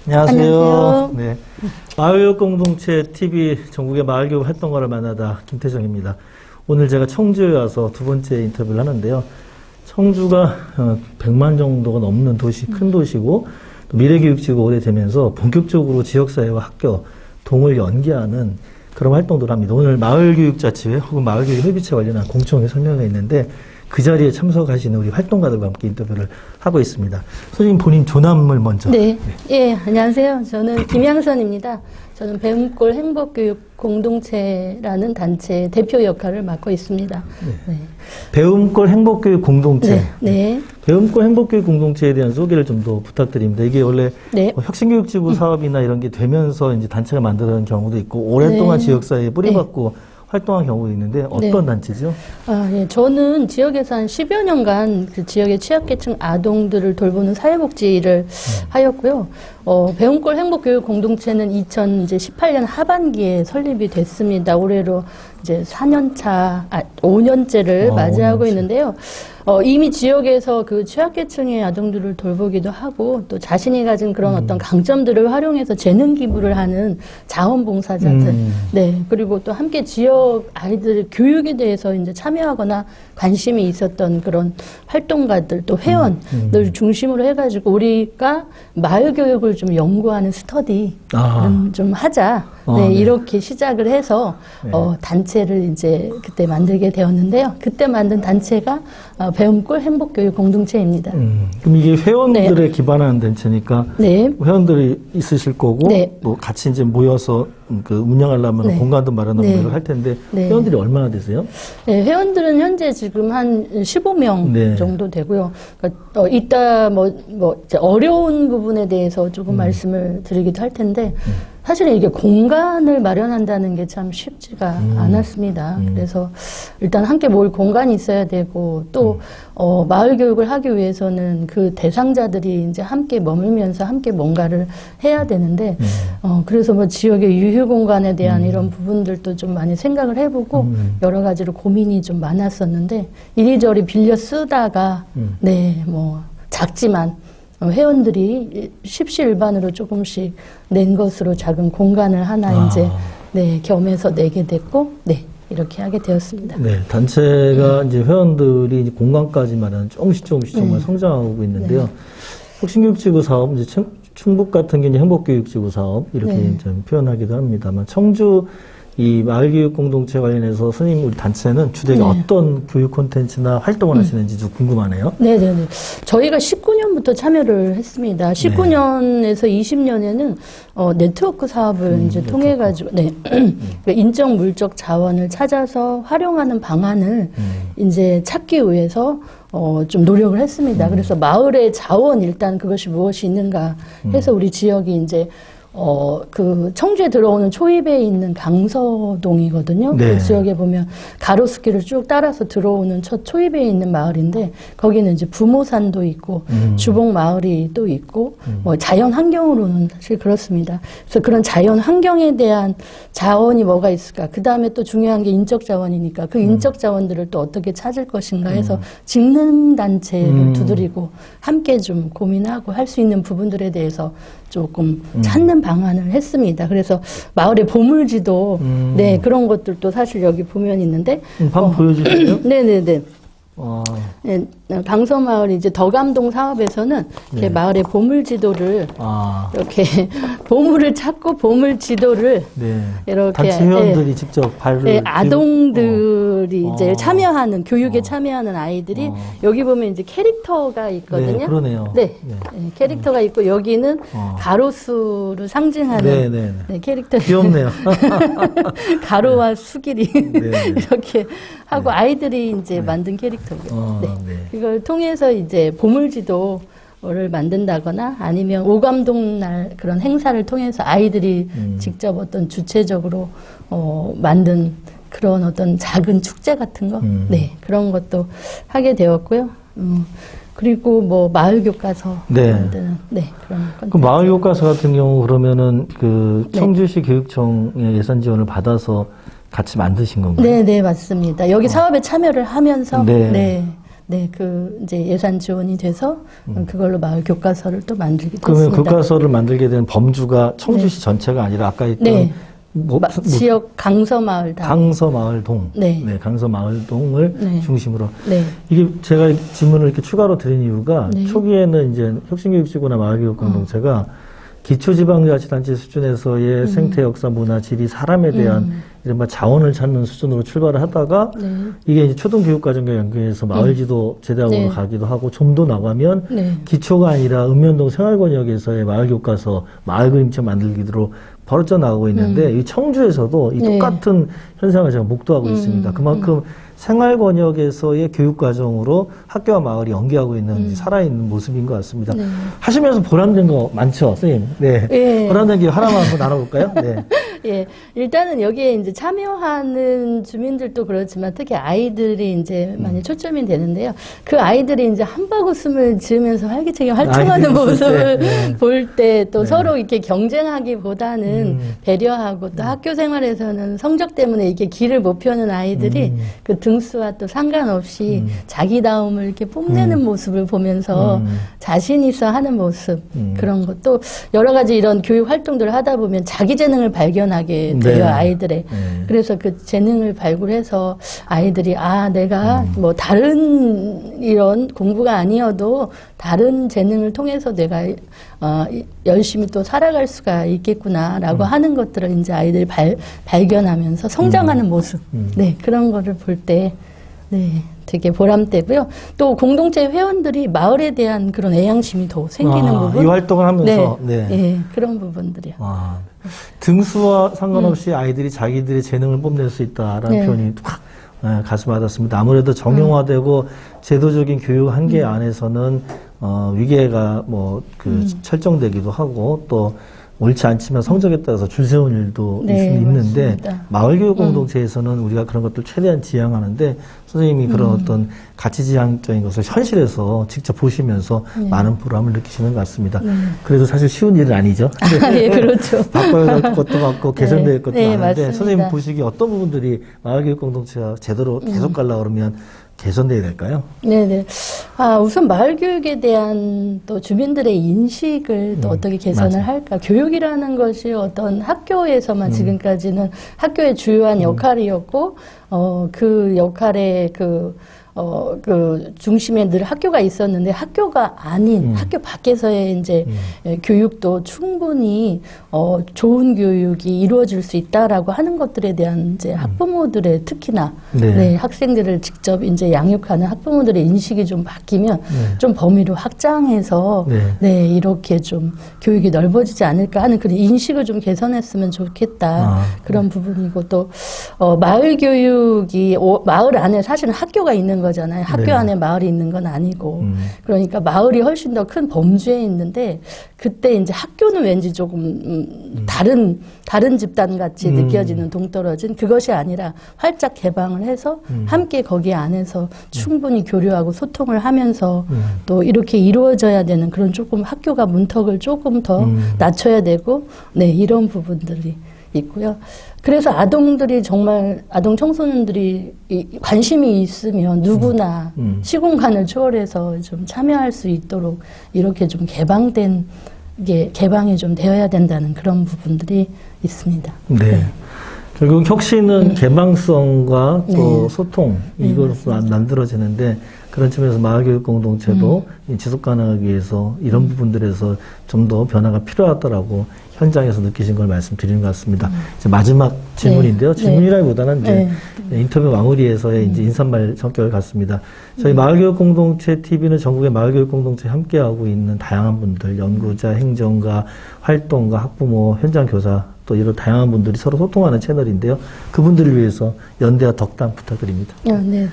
안녕하세요. 안녕하세요. 네. 마을교육 공동체 TV 전국의 마을교육 활동가를 만나다 김태정입니다. 오늘 제가 청주에 와서 두 번째 인터뷰를 하는데요. 청주가 100만 정도가 넘는 도시, 큰 도시고 또 미래교육지구가 오래되면서 본격적으로 지역사회와 학교, 동을 연계하는 그런 활동들을 합니다. 오늘 마을교육자치회 혹은 마을교육협의체 관련한 공청회 설명회가 있는데 그 자리에 참석하시는 우리 활동가들과 함께 인터뷰를 하고 있습니다. 선생님 본인 조남을 먼저. 네. 예, 안녕하세요. 저는 김양선입니다. 저는 배움골 행복교육 공동체라는 단체의 대표 역할을 맡고 있습니다. 네. 네. 배움골 행복교육 공동체. 네. 네. 배움골 행복교육 공동체에 대한 소개를 좀 더 부탁드립니다. 이게 원래 네. 혁신교육지구 사업이나 이런 게 되면서 이제 단체가 만들어진 경우도 있고 오랫동안 네. 지역사회에 뿌리박고 활동한 경우도 있는데 어떤 단체죠? 예, 저는 지역에서 한 10여 년간 그 지역의 취약계층 아동들을 돌보는 사회복지 일을 하였고요. 배움골 행복교육 공동체는 2018년 하반기에 설립이 됐습니다. 올해로 이제 5년째를 맞이하고 5년째. 있는데요. 이미 지역에서 그 취약계층의 아동들을 돌보기도 하고 또 자신이 가진 그런 어떤 강점들을 활용해서 재능 기부를 하는 자원봉사자들, 네, 그리고 또 함께 지역 아이들 교육에 대해서 이제 참여하거나 관심이 있었던 그런 활동가들 또 회원들 중심으로 해가지고 우리가 마을 교육을 좀 연구하는 스터디 좀 하자. 네, 이렇게 시작을 해서 단체를 이제 그때 만들게 되었는데요. 그때 만든 단체가 배움골 행복교육 공동체입니다. 그럼 이게 회원들에 기반하는 단체니까 네. 회원들이 있으실 거고 네. 또 같이 이제 모여서 그 운영하려면 공간도 마련하고 할 텐데 회원들이 얼마나 되세요? 네, 회원들은 현재 지금 한 15명 정도 되고요. 그러니까 이따 이제 어려운 부분에 대해서 조금 말씀을 드리기도 할 텐데 사실은 이게 공간을 마련한다는 게 참 쉽지가 않았습니다. 그래서 일단 함께 모일 공간이 있어야 되고 또 마을 교육을 하기 위해서는 그 대상자들이 이제 함께 머물면서 함께 뭔가를 해야 되는데 그래서 뭐 지역의 유휴 공간에 대한 이런 부분들도 좀 많이 생각을 해보고 여러 가지로 고민이 좀 많았었는데 이리저리 빌려 쓰다가 네, 뭐 작지만 회원들이 십시일반으로 조금씩 낸 것으로 작은 공간을 하나 이제 겸해서 내게 됐고 이렇게 하게 되었습니다. 네, 단체가 이제 회원들이 이제 공간까지 마련 조금씩 정말 성장하고 있는데요. 혁신교육지구 사업, 이제 충북 같은 경우는 행복교육지구 사업 이렇게 좀 표현하기도 합니다만 청주 이 마을교육 공동체 관련해서 선생님 우리 단체는 주되게 어떤 교육 콘텐츠나 활동을 하시는지 좀 궁금하네요. 네네네. 저희가 19년부터 참여를 했습니다. 19년에서 20년에는 네트워크 사업을 이제 통해가지고 그러니까 인적 물적 자원을 찾아서 활용하는 방안을 이제 찾기 위해서 좀 노력을 했습니다. 그래서 마을의 자원 일단 그것이 무엇이 있는가 해서 우리 지역이 이제 그 청주에 들어오는 초입에 있는 강서동이거든요. 그 지역에 보면 가로수길을 쭉 따라서 들어오는 첫 초입에 있는 마을인데 거기는 이제 부모산도 있고 주봉 마을이 또 있고 뭐 자연 환경으로는 사실 그렇습니다. 그래서 그런 자연 환경에 대한 자원이 뭐가 있을까? 그 다음에 또 중요한 게 인적 자원이니까 그 인적 자원들을 또 어떻게 찾을 것인가 해서 직능 단체를 두드리고 함께 좀 고민하고 할 수 있는 부분들에 대해서 조금 찾는 방안을 했습니다. 그래서 마을의 보물지도 그런 것들도 사실 여기 보면 있는데 한번 보여주세요. 네네네. 네, 강서마을 이제 덕암동 사업에서는 이렇게 마을의 보물지도를 이렇게 보물을 찾고 보물지도를 이렇게 단체 회원들이 직접 발을 아동들이 이제 참여하는 교육에 참여하는 아이들이 여기 보면 이제 캐릭터가 있거든요. 그러네요. 캐릭터가 있고 여기는 가로수를 상징하는 캐릭터. 귀엽네요. 가로와 수길이 이렇게 하고 아이들이 이제 만든 캐릭터고요. 이걸 통해서 이제 보물지도를 만든다거나 아니면 오감동 날 그런 행사를 통해서 아이들이 직접 어떤 주체적으로 만든 그런 어떤 작은 축제 같은 거, 그런 것도 하게 되었고요. 그리고 뭐 마을 교과서 만드는 그런 그 마을 교과서 같은 경우 그러면은 그 청주시 교육청의 예산 지원을 받아서 같이 만드신 건가요? 네, 맞습니다. 여기 사업에 참여를 하면서 네, 그 이제 예산 지원이 돼서 그걸로 마을 교과서를 또 만들기도 그러면 했습니다. 교과서를 만들게 된 범주가 청주시 전체가 아니라 아까 했던 네. 지역 강서마을당. 강서마을동. 네. 네, 강서마을동을 네. 중심으로. 네. 이게 제가 질문을 이렇게 추가로 드린 이유가 네. 초기에는 이제 혁신교육지구나 마을교육 공동체가 기초지방자치단체 수준에서의 생태, 역사, 문화, 지리, 사람에 대한 이른바 자원을 찾는 수준으로 출발을 하다가 네. 이게 이제 초등교육과정과 연계해서 마을지도 제대학으로 네. 가기도 하고 좀 더 나가면 네. 기초가 아니라 읍면동 생활권역에서의 마을교과서, 마을그림책 만들기로 벌어져 나가고 있는데 이 청주에서도 이 네. 똑같은 현상을 제가 목도하고 있습니다. 그만큼 생활권역에서의 교육과정으로 학교와 마을이 연계하고 있는 살아있는 모습인 것 같습니다. 네. 하시면서 보람된 거 많죠, 선생님? 네. 예. 보람된 게 하나만 한번 나눠볼까요? 네. 예, 일단은 여기에 이제 참여하는 주민들도 그렇지만 특히 아이들이 이제 많이 초점이 되는데요. 그 아이들이 이제 한바구음을 지으면서 활기차게 활동하는 아이들이 모습을 네. 볼 때 또 네. 서로 이렇게 경쟁하기보다는 배려하고 또 학교 생활에서는 성적 때문에 이렇게 길을 못 펴는 아이들이 그 등수와 또 상관없이 자기다움을 이렇게 뽐내는 모습을 보면서 자신 있어 하는 모습 그런 것도 여러 가지 이런 교육 활동들을 하다 보면 자기 재능을 발견하게 돼요. 네. 아이들의. 네. 그래서 그 재능을 발굴해서 아이들이 내가 뭐 다른 이런 공부가 아니어도 다른 재능을 통해서 내가 열심히 또 살아갈 수가 있겠구나라고 하는 것들을 이제 아이들이 발견하면서 성장하는 모습. 네, 그런 거를 볼 때, 네, 되게 보람되고요. 또 공동체 회원들이 마을에 대한 그런 애양심이 더 생기는 부분. 이 활동을 하면서, 네, 네, 그런 부분들이요. 등수와 상관없이 아이들이 자기들의 재능을 뽐낼 수 있다라는 네. 표현이 확 가슴 와닿습니다. 아무래도 정형화되고 제도적인 교육 한계 안에서는 위계가 철정되기도 하고 또 옳지 않지만 성적에 따라서 줄 세운 일도 네, 있는데 맞습니다. 마을교육 공동체에서는 우리가 그런 것들 최대한 지향하는데 선생님이 그런 어떤 가치지향적인 것을 현실에서 직접 보시면서 많은 보람을 느끼시는 것 같습니다. 그래도 사실 쉬운 일은 아니죠. 예, 그렇죠. 바꿔야 될 것도 많고 개선될 것도 네, 많은데 맞습니다. 선생님 보시기에 어떤 부분들이 마을교육 공동체가 제대로 계속 가려고 그러면 개선돼야 될까요? 네네. 우선 마을 교육에 대한 또 주민들의 인식을 또 어떻게 개선을 맞아요. 할까. 교육이라는 것이 어떤 학교에서만 지금까지는 학교의 주요한 역할이었고, 그 역할의 그 중심에 늘 학교가 있었는데 학교가 아닌 학교 밖에서의 이제 교육도 충분히 좋은 교육이 이루어질 수 있다라고 하는 것들에 대한 이제 학부모들의 특히나 네, 학생들을 직접 이제 양육하는 학부모들의 인식이 좀 바뀌면 좀 범위를 확장해서 네, 이렇게 좀 교육이 넓어지지 않을까 하는 그런 인식을 좀 개선했으면 좋겠다. 그런 부분이고 또 마을 교육이 마을 안에 사실은 학교가 있는 거잖아요. 학교 네. 안에 마을이 있는 건 아니고. 그러니까 마을이 훨씬 더 큰 범주에 있는데 그때 이제 학교는 왠지 조금 다른 집단 같이 느껴지는 동떨어진 그것이 아니라 활짝 개방을 해서 함께 거기 안에서 충분히 교류하고 소통을 하면서 또 이렇게 이루어져야 되는 그런 조금 학교가 문턱을 조금 더 낮춰야 되고 네, 이런 부분들이 있고요. 그래서 아동들이 정말 아동 청소년들이 관심이 있으면 누구나 시공간을 초월해서 좀 참여할 수 있도록 이렇게 좀 개방이 좀 되어야 된다는 그런 부분들이 있습니다. 네. 결국 혁신은 개방성과 또 소통 이것으로 만들어지는데 그런 측면에서 마을교육 공동체도 지속 가능하기 위해서 이런 부분들에서 좀 더 변화가 필요하다라고 현장에서 느끼신 걸 말씀드리는 것 같습니다. 이제 마지막 질문인데요. 질문이라기보다는 이제 인터뷰 마무리에서의 이제 인사말 성격을 갖습니다. 저희 마을교육 공동체 TV는 전국의 마을교육 공동체 함께하고 있는 다양한 분들, 연구자, 행정가, 활동가, 학부모, 현장 교사 또 이런 다양한 분들이 서로 소통하는 채널인데요. 그분들을 위해서 연대와 덕담 부탁드립니다. 네.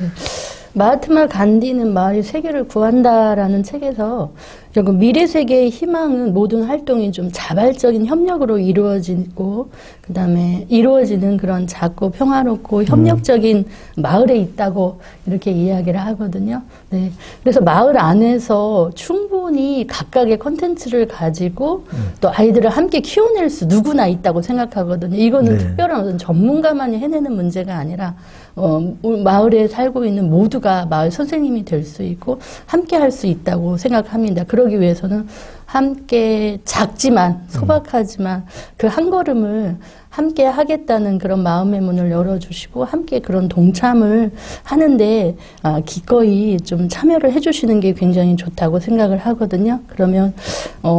마하트마 간디는 마을이 세계를 구한다라는 책에서 결국 미래 세계의 희망은 모든 활동이 좀 자발적인 협력으로 이루어지고 그다음에 이루어지는 그런 작고 평화롭고 협력적인 마을에 있다고 이렇게 이야기를 하거든요. 네. 그래서 마을 안에서 충분히 각각의 콘텐츠를 가지고 또 아이들을 함께 키워낼 수 누구나 있다고 생각하거든요. 이거는 특별한 어떤 전문가만이 해내는 문제가 아니라 우리 마을에 살고 있는 모두가 마을 선생님이 될 수 있고 함께 할 수 있다고 생각합니다. 그러기 위해서는 함께 작지만 소박하지만 그 한 걸음을 함께 하겠다는 그런 마음의 문을 열어주시고 함께 그런 동참을 하는데 기꺼이 좀 참여를 해주시는 게 굉장히 좋다고 생각을 하거든요. 그러면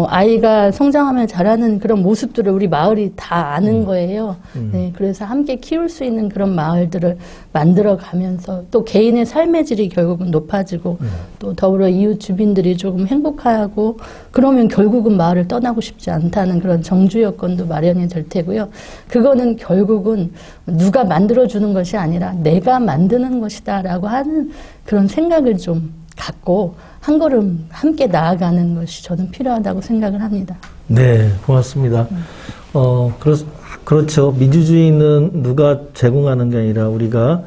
아이가 성장하며 자라는 그런 모습들을 우리 마을이 다 아는 거예요. 네, 그래서 함께 키울 수 있는 그런 마을들을 만들어가면서 또 개인의 삶의 질이 결국은 높아지고 또 더불어 이웃 주민들이 조금 행복하고 그러면 결국은 마을을 떠나고 싶지 않다는 그런 정주 여건도 마련이 될 테고요. 그거는 결국은 누가 만들어주는 것이 아니라 내가 만드는 것이다 라고 하는 그런 생각을 좀 갖고 한 걸음 함께 나아가는 것이 저는 필요하다고 생각을 합니다. 네, 고맙습니다. 그렇죠. 민주주의는 누가 제공하는 게 아니라 우리가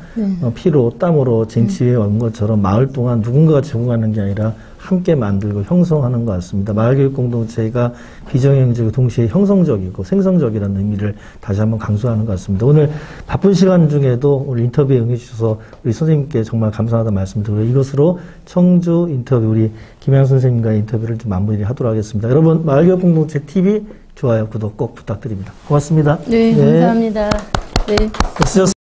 피로 땀으로 쟁취해 온 것처럼 마을 동안 누군가가 제공하는 게 아니라 함께 만들고 형성하는 것 같습니다. 마을교육 공동체가 비정형적이고 동시에 형성적이고 생성적이라는 의미를 다시 한번 강조하는 것 같습니다. 오늘 바쁜 시간 중에도 오늘 인터뷰에 응해주셔서 우리 선생님께 정말 감사하다는 말씀드리고요. 이것으로 청주 인터뷰 우리 김양 선생님과의 인터뷰를 좀 마무리하도록 하겠습니다. 여러분 마을교육 공동체 TV 좋아요, 구독 꼭 부탁드립니다. 고맙습니다. 네, 감사합니다. 네. 쓰셨습니다.